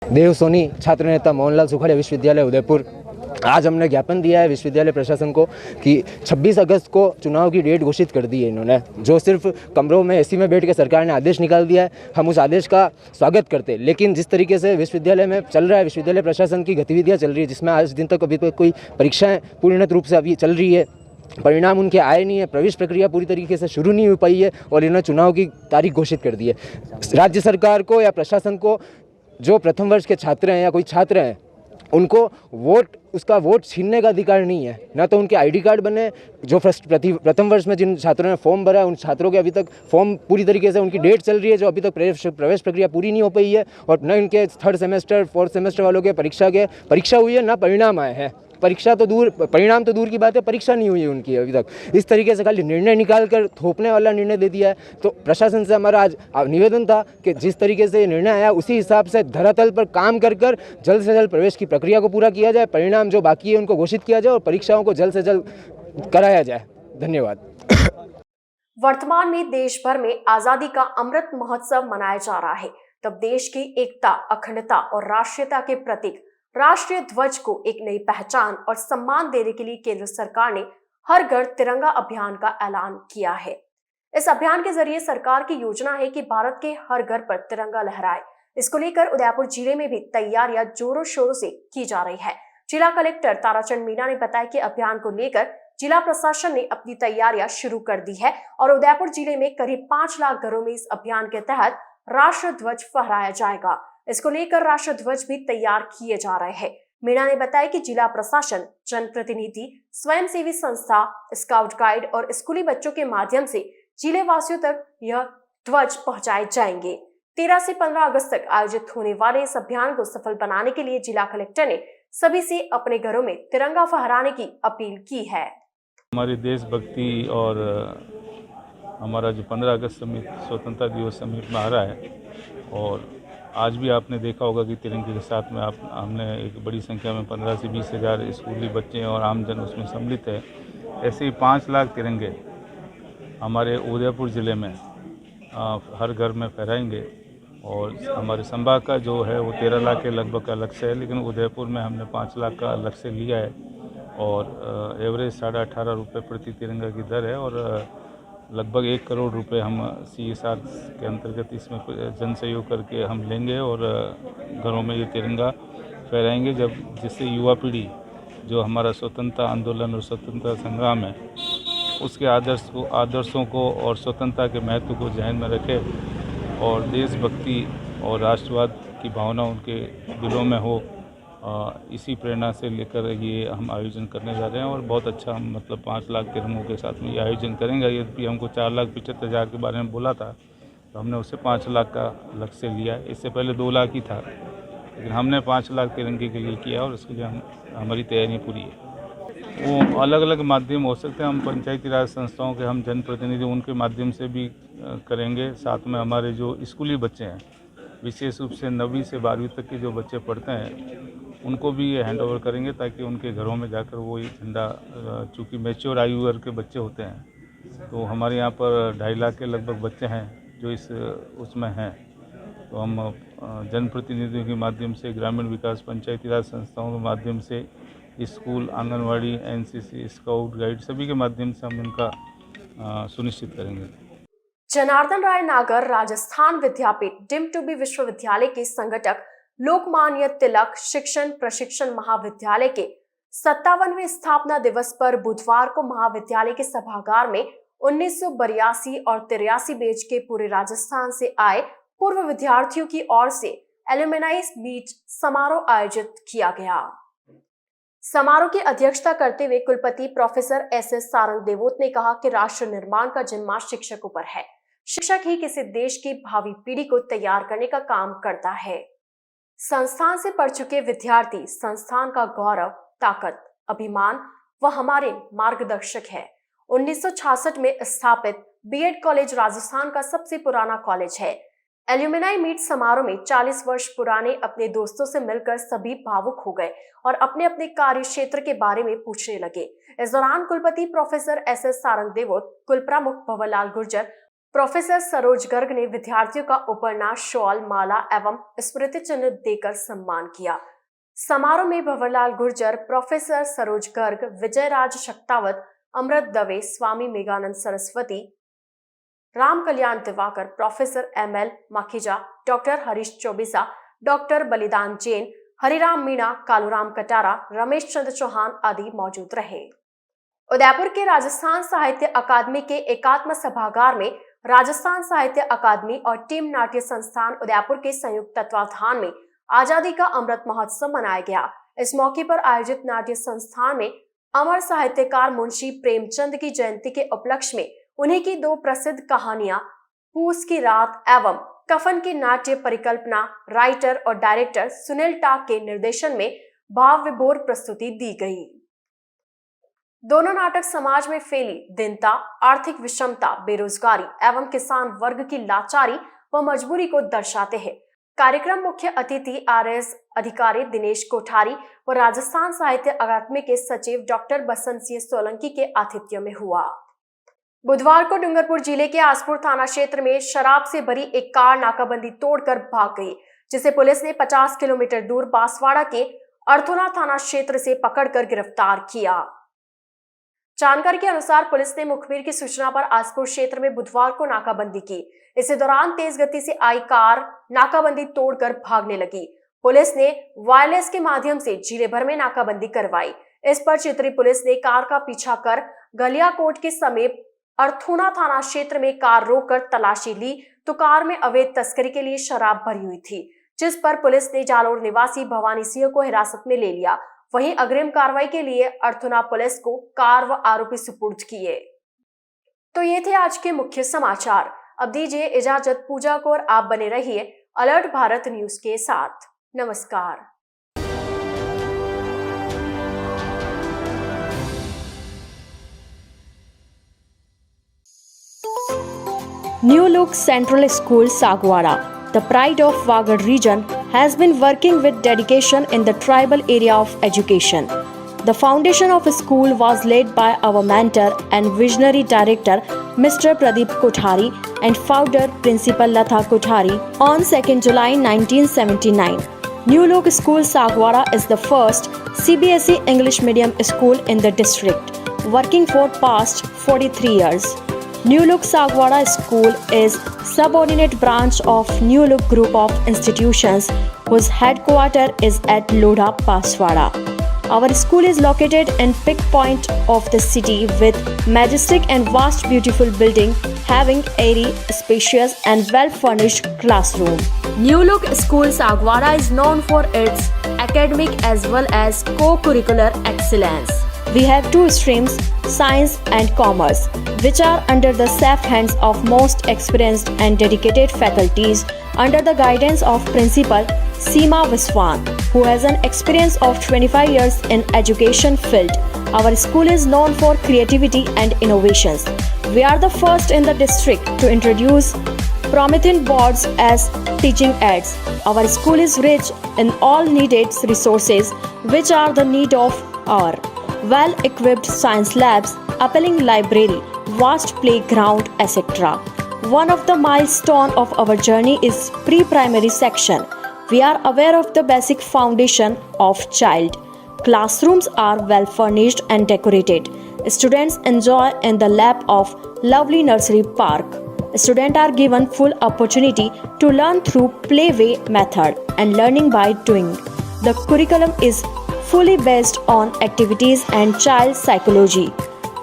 देव सोनी, छात्र नेता मोहनलाल सुखाड़िया विश्वविद्यालय उदयपुर। आज हमने ज्ञापन दिया है विश्वविद्यालय प्रशासन को कि 26 अगस्त को चुनाव की डेट घोषित कर दी है इन्होंने, जो सिर्फ कमरों में एसी में बैठ के सरकार ने आदेश निकाल दिया है। हम उस आदेश का स्वागत करते हैं, लेकिन जिस तरीके से विश्वविद्यालय में चल रहा है, विश्वविद्यालय प्रशासन की गतिविधियाँ चल रही है, जिसमें आज दिन तक अभी तक कोई परीक्षाएँ पूर्णत रूप से अभी चल रही है, परिणाम उनके आए नहीं है, प्रवेश प्रक्रिया पूरी तरीके से शुरू नहीं हो पाई है और इन्होंने चुनाव की तारीख घोषित कर दी है। राज्य सरकार को या प्रशासन को जो प्रथम वर्ष के छात्र हैं या कोई छात्र हैं, उनको वोट, उसका वोट छीनने का अधिकार नहीं है। ना तो उनके आईडी कार्ड बने, जो प्रथम वर्ष में जिन छात्रों ने फॉर्म भरा है उन छात्रों के अभी तक फॉर्म पूरी तरीके से, उनकी डेट चल रही है जो अभी तक प्रवेश प्रक्रिया पूरी नहीं हो पाई है, और न इनके 3rd सेमेस्टर 4th सेमेस्टर वालों के परीक्षा हुई है, ना परिणाम आए हैं। परिणाम तो दूर की बात है, परीक्षा नहीं हुई है उनकी अभी तक। इस तरीके से खाली निर्णय निकाल कर थोपने वाला निर्णय दे दिया है। तो प्रशासन से हमारा आज निवेदन था कि जिस तरीके से निर्णय आया उसी हिसाब से धरातल पर काम कर जल्द से जल्द प्रवेश की प्रक्रिया को पूरा किया जाए, परिणाम जो बाकी है उनको घोषित किया जाए और परीक्षाओं को जल्द से जल्द कराया जाए। धन्यवाद। वर्तमान में देश भर में आजादी का अमृत महोत्सव मनाया जा रहा है, तब देश की एकता, अखंडता और राष्ट्रीयता के प्रतीक राष्ट्रीय ध्वज को एक नई पहचान और सम्मान देने के लिए केंद्र सरकार ने हर घर तिरंगा अभियान का ऐलान किया है। इस अभियान के जरिए सरकार की योजना है कि भारत के हर घर पर तिरंगा लहराए। इसको लेकर उदयपुर जिले में भी तैयारियां जोरों शोरों से की जा रही है। जिला कलेक्टर ताराचंद मीणा ने बताया कि अभियान को लेकर जिला प्रशासन ने अपनी तैयारियां शुरू कर दी है और उदयपुर जिले में करीब 5 लाख घरों में इस अभियान के तहत राष्ट्र ध्वज फहराया जाएगा। इसको लेकर राष्ट्र ध्वज भी तैयार किए जा रहे हैं। मीणा ने बताया कि जिला प्रशासन, जनप्रतिनिधि, स्वयंसेवी संस्था, स्काउट गाइड और स्कूली बच्चों के माध्यम से जिले वासियों तक यह ध्वज पहुंचाए जाएंगे। 13 से 15 अगस्त तक आयोजित होने वाले इस अभियान को सफल बनाने के लिए जिला कलेक्टर ने सभी से अपने घरों में तिरंगा फहराने की अपील की है। हमारी देशभक्ति और हमारा जो 15 अगस्त स्वतंत्रता दिवस समीप में आ रहा है, और आज भी आपने देखा होगा कि तिरंगे के साथ में हमने एक बड़ी संख्या में 15 से 20 हज़ार स्कूली बच्चे और आमजन उसमें सम्मिलित है। ऐसे ही 5 लाख तिरंगे हमारे उदयपुर ज़िले में हर घर में फहराएंगे, और हमारे संभाग का जो है वो 13 लाख के लगभग का लक्ष्य है, लेकिन उदयपुर में हमने 5 लाख का लक्ष्य लिया है और एवरेज 18.5 रुपये प्रति तिरंगा की दर है, और लगभग 1 करोड़ रुपए हम CSR के अंतर्गत इसमें जन सहयोग करके हम लेंगे और घरों में ये तिरंगा फहराएंगे, जिससे युवा पीढ़ी जो हमारा स्वतंत्रता आंदोलन और स्वतंत्रता संग्राम है उसके आदर्शों को और स्वतंत्रता के महत्व को ध्यान में रखे और देशभक्ति और राष्ट्रवाद की भावना उनके दिलों में हो। इसी प्रेरणा से लेकर ये हम आयोजन करने जा रहे हैं, और बहुत अच्छा हम 5 लाख तिरंगों के साथ में ये आयोजन करेंगे। यदि हमको 4,75,000 के बारे में बोला था तो हमने उससे 5 लाख का लक्ष्य लिया है। इससे पहले 2 लाख ही था, लेकिन हमने 5 लाख तिरंगे के लिए किया और उसके लिए हमारी तैयारी पूरी है। वो अलग अलग माध्यम हो सकते हैं, हम पंचायती राज संस्थाओं के हम जनप्रतिनिधि उनके माध्यम से भी करेंगे। साथ में हमारे जो स्कूली बच्चे हैं, विशेष रूप से 9वीं से 12वीं तक के जो बच्चे पढ़ते हैं, उनको भी ये हैंड ओवर करेंगे ताकि उनके घरों में जाकर वो ये झंडा, चूँकि मैच्योर आयु वर्ग के बच्चे होते हैं, तो हमारे यहाँ पर 2.5 लाख के लगभग बच्चे हैं जो इस उसमें हैं। तो हम जनप्रतिनिधियों के माध्यम से, ग्रामीण विकास पंचायती राज संस्थाओं के माध्यम से, school, anganwadi, NCC, scout guide सभी के माध्यम से हम इनका सुनिश्चित करेंगे। जनार्दन राय नागर राजस्थान विद्यापीठ डीम्ड टू बी विश्वविद्यालय के संगठक लोकमान्य तिलक शिक्षण प्रशिक्षण महाविद्यालय के 57वें स्थापना दिवस पर बुधवार को महाविद्यालय के सभागार में 1982 और 83 बैच के पूरे राजस्थान से आए पूर्व विद्यार्थियों की ओर से एल्यूमिनाई मीट समारोह आयोजित किया गया। समारोह की अध्यक्षता करते हुए कुलपति प्रोफेसर SS सारंग देवोत ने कहा कि राष्ट्र निर्माण का जिम्मा शिक्षकों पर है। शिक्षक ही किसी देश की भावी पीढ़ी को तैयार करने का काम करता है। संस्थान से पढ़ चुके विद्यार्थी संस्थान का गौरव, ताकत, अभिमान व हमारे मार्गदर्शक है। 1966 में स्थापित B.Ed कॉलेज राजस्थान का सबसे पुराना कॉलेज है। एल्यूमिनाई मीट समारोह में 40 वर्ष पुराने अपने दोस्तों से मिलकर सभी भावुक हो गए और अपने अपने कार्य क्षेत्र के बारे में पूछने लगे। इस दौरान कुलपति प्रोफेसर SS सारंग देवोत, कुल प्रमुख भंवरलाल गुर्जर, प्रोफेसर सरोज गर्ग ने विद्यार्थियों का उपन्यास, शॉल, माला एवं स्मृति चिन्ह देकर सम्मान किया। समारोह में Bhanwarlal Gurjar, professor Saroj Garg, Vijay Raj Shaktawat, Amrit Dave, Swami Meghanand Saraswati, Ram Kalyan Diwakar, professor ML Makhija, doctor Harish Chaubisa, doctor Balidan Jain, Hariram Meena, Kaluram Katara, Ramesh Chandra Chauhan आदि मौजूद रहे। उदयपुर के राजस्थान साहित्य अकादमी के एकात्म सभागार में राजस्थान साहित्य अकादमी और टीम नाट्य संस्थान उदयपुर के संयुक्त तत्वाधान में आजादी का अमृत महोत्सव मनाया गया। इस मौके पर आयोजित नाट्य संस्थान में अमर साहित्यकार मुंशी प्रेमचंद की जयंती के उपलक्ष्य में उन्हीं की 2 प्रसिद्ध कहानियां पूस की रात एवं कफन की नाट्य परिकल्पना राइटर और डायरेक्टर सुनील टाक के निर्देशन में भाव विभोर प्रस्तुति दी गई। दोनों नाटक समाज में फैली दीनता, आर्थिक विषमता, बेरोजगारी एवं किसान वर्ग की लाचारी व मजबूरी को दर्शाते हैं। कार्यक्रम मुख्य अतिथि RS अधिकारी दिनेश कोठारी व राजस्थान साहित्य अकादमी के सचिव डॉक्टर बसंत सिंह सोलंकी के आतिथ्य में हुआ। बुधवार को डूंगरपुर जिले के आसपुर थाना क्षेत्र में शराब से भरी एक कार नाकाबंदी तोड़कर भाग गई, जिसे पुलिस ने 50 किलोमीटर दूर बांसवाड़ा के अर्थोना थाना क्षेत्र से पकड़कर गिरफ्तार किया। जानकारी के अनुसार पुलिस ने मुखबिर की सूचना पर आसपुर क्षेत्र में बुधवार को नाकाबंदी की। इसी दौरान तेज गति से आई कार नाकाबंदी तोड़कर भागने लगी। पुलिस ने वायरलेस के माध्यम से जिले भर में नाकाबंदी करवाई। इस पर चित्री पुलिस ने कार का पीछा कर गलियाकोट के समीप अर्थूना थाना क्षेत्र में कार रोककर तलाशी ली तो कार में अवैध तस्करी के लिए शराब भरी हुई थी, जिस पर पुलिस ने जालोर निवासी भवानी सिंह को हिरासत में ले लिया। वहीं अग्रिम कार्रवाई के लिए अर्थूना पुलिस को कार व आरोपी सुपुर्द किए। तो ये थे आज के मुख्य समाचार। अब दीजिए इजाजत पूजा को और आप बने रहिए अलर्ट भारत न्यूज के साथ। नमस्कार। New Look Central School Sagwara, the pride of Wagad region, has been working with dedication in the tribal area of education. The foundation of the school was laid by our mentor and visionary director Mr. Pradeep Kothari and founder Principal Latha Kothari on 2nd July 1979. New Look School Sagwara is the first CBSE English medium school in the district, working for past 43 years. New Look Sagwara School is subordinate branch of New Look Group of Institutions, whose headquarters is at Lodha, Banswara. Our school is located in peak point of the city with majestic and vast beautiful building having airy, spacious and well-furnished classroom. New Look School Sagwara is known for its academic as well as co-curricular excellence. We have 2 streams, Science and Commerce, which are under the safe hands of most experienced and dedicated faculties under the guidance of Principal Seema Viswan, who has an experience of 25 years in education field. Our school is known for creativity and innovations. We are the first in the district to introduce Promethean boards as teaching aids. Our school is rich in all needed resources which are the need of our well-equipped science labs, appealing library, vast playground, etc. One of the milestones of our journey is pre-primary section. We are aware of the basic foundation of child. Classrooms are well furnished and decorated. Students enjoy in the lap of lovely nursery park. Students are given full opportunity to learn through playway method and learning by doing. The curriculum is fully based on activities and child psychology.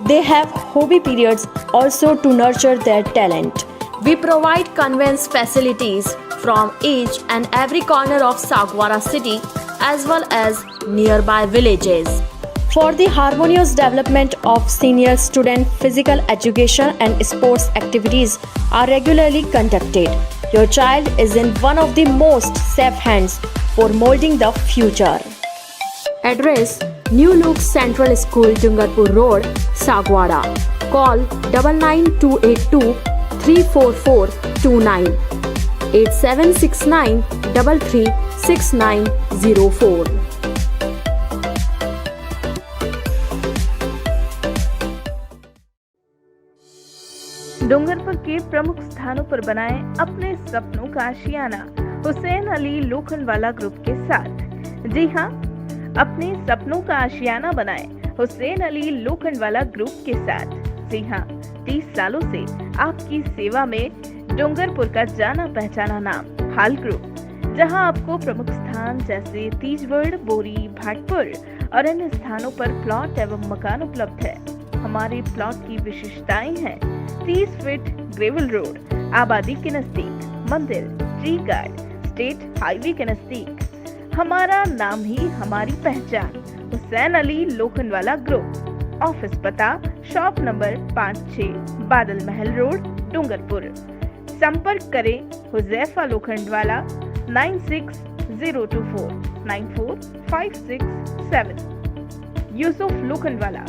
They have hobby periods also to nurture their talent. We provide conveyance facilities from each and every corner of Sagwara city as well as nearby villages. For the harmonious development of senior student, physical education and sports activities are regularly conducted. Your child is in one of the most safe hands for molding the future. Address: New Look Central School, Dungarpur Road, Sagwara. Call 99282 34429 8769 336904. Dungarpur के प्रमुख स्थानों पर बनाएं अपने सपनों का आशियाना Hussain Ali Lokhandwala group के साथ। जी हाँ, अपने सपनों का आशियाना बनाएं हुसैन अली लोखंडवाला ग्रुप के साथ। जी हाँ, 30 सालों से आपकी सेवा में डूंगरपुर का जाना पहचाना नाम हाल ग्रुप, जहां आपको प्रमुख स्थान जैसे तीजवड़, बोरी, भाटपुर और अन्य स्थानों पर प्लॉट एवं मकान उपलब्ध है। हमारे प्लॉट की विशेषताएं हैं 30 फीट ग्रेवल रोड, आबादी के नजदीक, मंदिर, ट्री गार्ड, स्टेट हाईवे के नजदीक, हमारा नाम ही हमारी पहचान। हुसैन अली लोखंडवाला ग्रुप। ऑफिस पता शॉप नंबर 5-6 बादल महल रोड, डूंगरपुर। संपर्क करें Huzaifa Lokhandwala 96-024 94-567, Yusuf Lokhandwala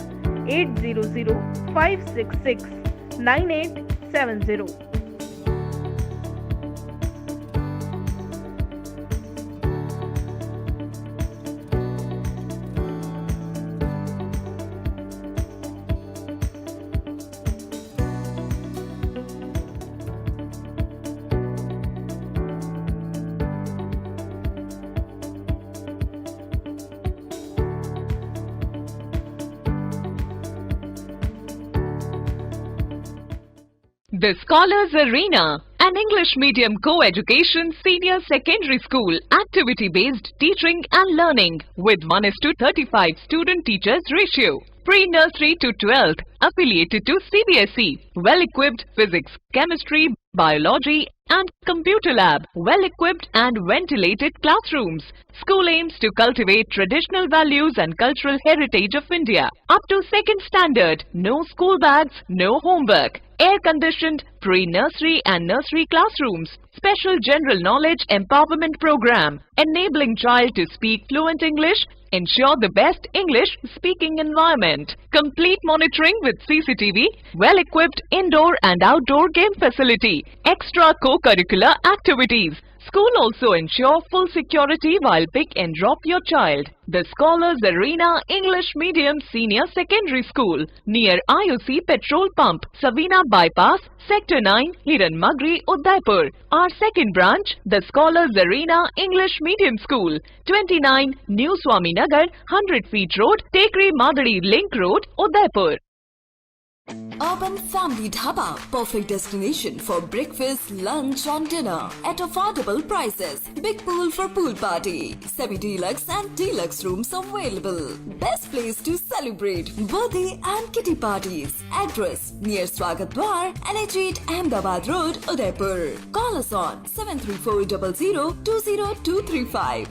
800-566-9870। The Scholars Arena, an English medium co-education senior secondary school, activity-based teaching and learning with 1:35 student-teachers ratio. Pre-nursery to 12th, affiliated to CBSE. Well-equipped physics, chemistry, biology and computer lab. Well-equipped and ventilated classrooms. School aims to cultivate traditional values and cultural heritage of India. Up to 2nd standard, no school bags, no homework. Air-conditioned pre-nursery and nursery classrooms. Special general knowledge empowerment program, enabling child to speak fluent English. Ensure the best English speaking environment. Complete monitoring with CCTV. Well-equipped indoor and outdoor game facility. Extra co-curricular activities. School also ensure full security while pick and drop your child. The Scholars Arena English Medium Senior Secondary School near IOC Petrol Pump, Savina Bypass, Sector 9, Hiranmagri, Udaipur. Our second branch, the Scholars Arena English Medium School, 29 New Swaminagar, 100 Feet Road, Tekri Madari Link Road, Udaipur. Urban Family Dhaba, perfect destination for breakfast, lunch and dinner at affordable prices. Big pool for pool party, semi-deluxe and deluxe rooms available. Best place to celebrate birthday and kitty parties. Address near Swagat Dwar, NH8 Ahmedabad Road, Udaipur. Call us on 73400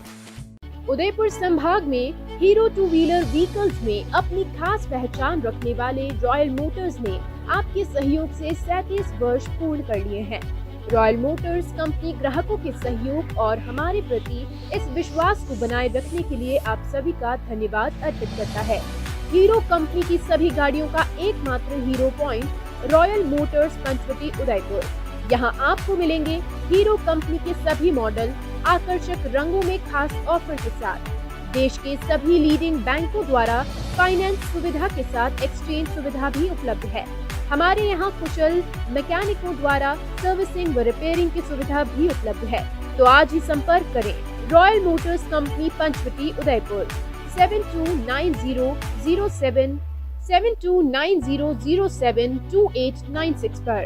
Udaipur संभाग में hero two wheeler vehicles में अपनी खास पहचान रखने वाले royal Motors ने आपके सहयोग से 37 वर्ष पूर्ण कर लिए हैं। रॉयल मोटर्स कंपनी ग्राहकों के सहयोग और हमारे प्रति इस विश्वास को बनाए रखने के लिए आप सभी का धन्यवाद अर्पित करता है। हीरो कंपनी की सभी गाड़ियों का एकमात्र Hero Point Royal Motors Panchvati Udaipur. यहाँ आपको मिलेंगे हीरो कंपनी के सभी मॉडल आकर्षक रंगों में खास ऑफर के साथ। देश के सभी लीडिंग बैंकों द्वारा फाइनेंस सुविधा के साथ एक्सचेंज सुविधा भी उपलब्ध है। हमारे यहाँ कुशल मैकेनिकों द्वारा सर्विसिंग व रिपेयरिंग की सुविधा भी उपलब्ध है। तो आज ही संपर्क करें Royal Motors company Panchvati Udaipur 7290072896 पर।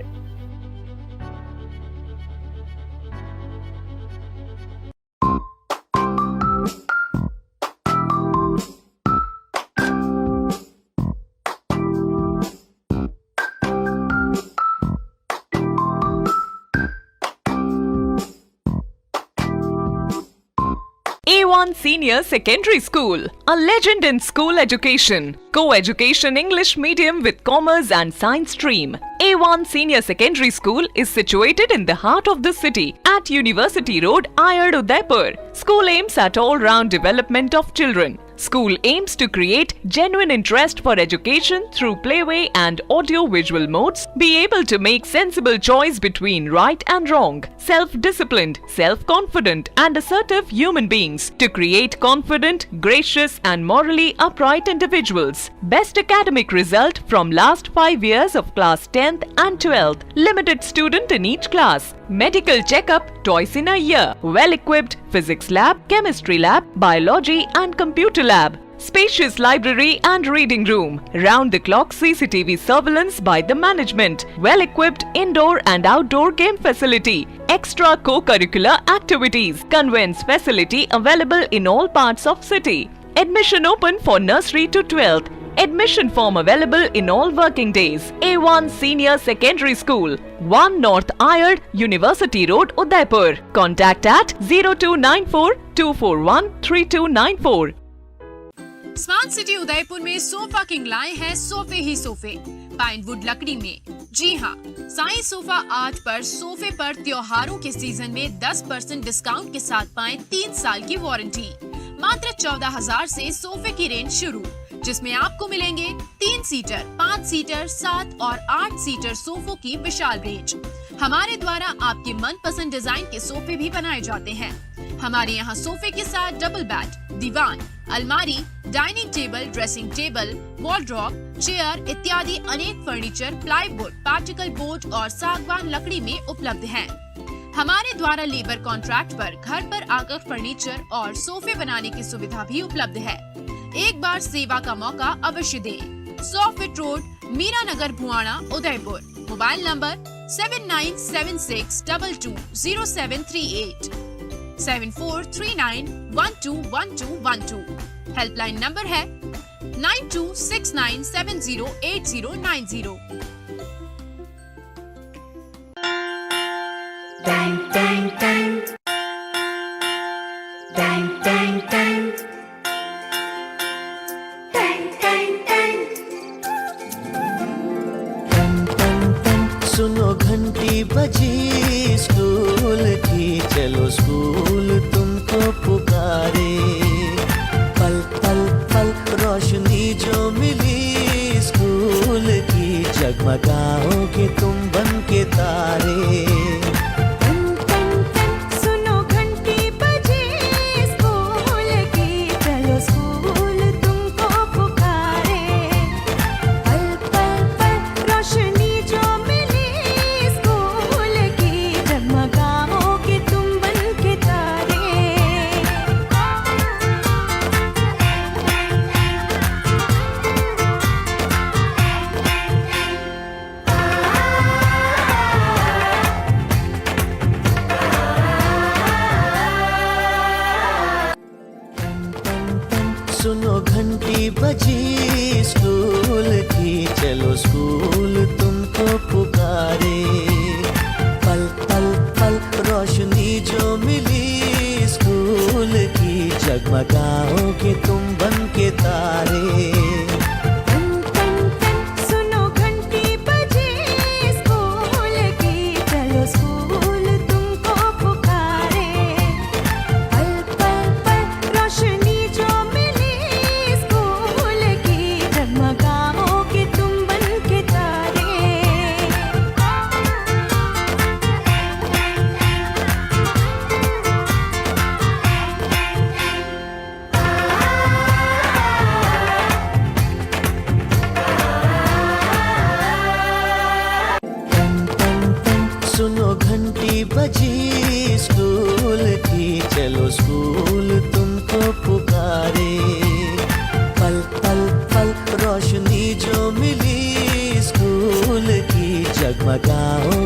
A1 Senior Secondary School, a legend in school education. Co-education English medium with commerce and science stream. A1 Senior Secondary School is situated in the heart of the city at University Road, Ayad, Udaipur. School aims at all-round development of children. School aims to create genuine interest for education through playway and audio-visual modes, be able to make sensible choice between right and wrong, self-disciplined, self-confident and assertive human beings, to create confident, gracious and morally upright individuals. Best academic result from last 5 years of class 10th and 12th. Limited student in each class. Medical checkup twice in a year. Well-equipped physics lab, chemistry lab, biology and computer lab. Spacious library and reading room. Round-the-clock CCTV surveillance by the management. Well-equipped indoor and outdoor game facility. Extra co-curricular activities. Conveyance facility available in all parts of city. Admission open for nursery to 12th. Admission form available in all working days. A1 Senior Secondary School, 1 North Ayad, University Road, Udaipur. Contact at 0294 241 3294. Smart city Udaipur में sofa king लाए हैं सोफे ही सोफे Pinewood लकड़ी में। जी हाँ, Sai sofa art पर सोफे पर त्योहारों के सीजन में 10% डिस्काउंट के साथ पाएं 3 साल की वारंटी। मात्र 14,000 से सोफे की रेंज शुरू, जिसमें आपको मिलेंगे 3 सीटर, 5 सीटर, 7 और 8 सीटर सोफों की विशाल रेंज। हमारे द्वारा आपके मनपसंद डिजाइन के सोफे भी बनाए जाते हैं। हमारे यहाँ सोफे के साथ डबल बेड, दीवान, अलमारी, dining table, dressing table, wardrobe, chair इत्यादि अनेक फर्नीचर प्लाईवुड, पार्टिकल बोर्ड और सागवान लकड़ी में उपलब्ध हैं। हमारे द्वारा लेबर कॉन्ट्रैक्ट पर घर पर आकर फर्नीचर और सोफे बनाने की सुविधा भी उपलब्ध है। एक बार सेवा का मौका अवश्य दें। 100 feet road, Meera Nagar, Bhuana, Udaipur. Mobile number 7976220738 7439121212। Helpline number है 9269708090। सुनो घंटी बजी स्कूल की, चलो स्कूल तुमको पुकारे। पल पल पल रोशनी जो मिली स्कूल की, जगमगाओगे तुम बन के तारे। सुनो घंटी बजी स्कूल की, चलो स्कूल तुमको पुकारे। पल पल पल रोशनी जो मिली स्कूल की, जगमगाओगे तुम बन के तारे। सुनो घंटी बजी स्कूल की, चलो स्कूल तुमको पुकारे। पल पल पल रोशनी जो मिली स्कूल की, जगमगाओगे तुम बन के तारे। सुनो घंटी बजी स्कूल की, चलो स्कूल तुमको पुकारे। पल पल पल रोशनी जो मिली स्कूल की, जगमगाओगे तुम बन के तारे। सुनो घंटी बजी स्कूल की, चलो स्कूल तुमको पुकारे। पल पल पल रोशनी जो मिली स्कूल की, जगमगाओ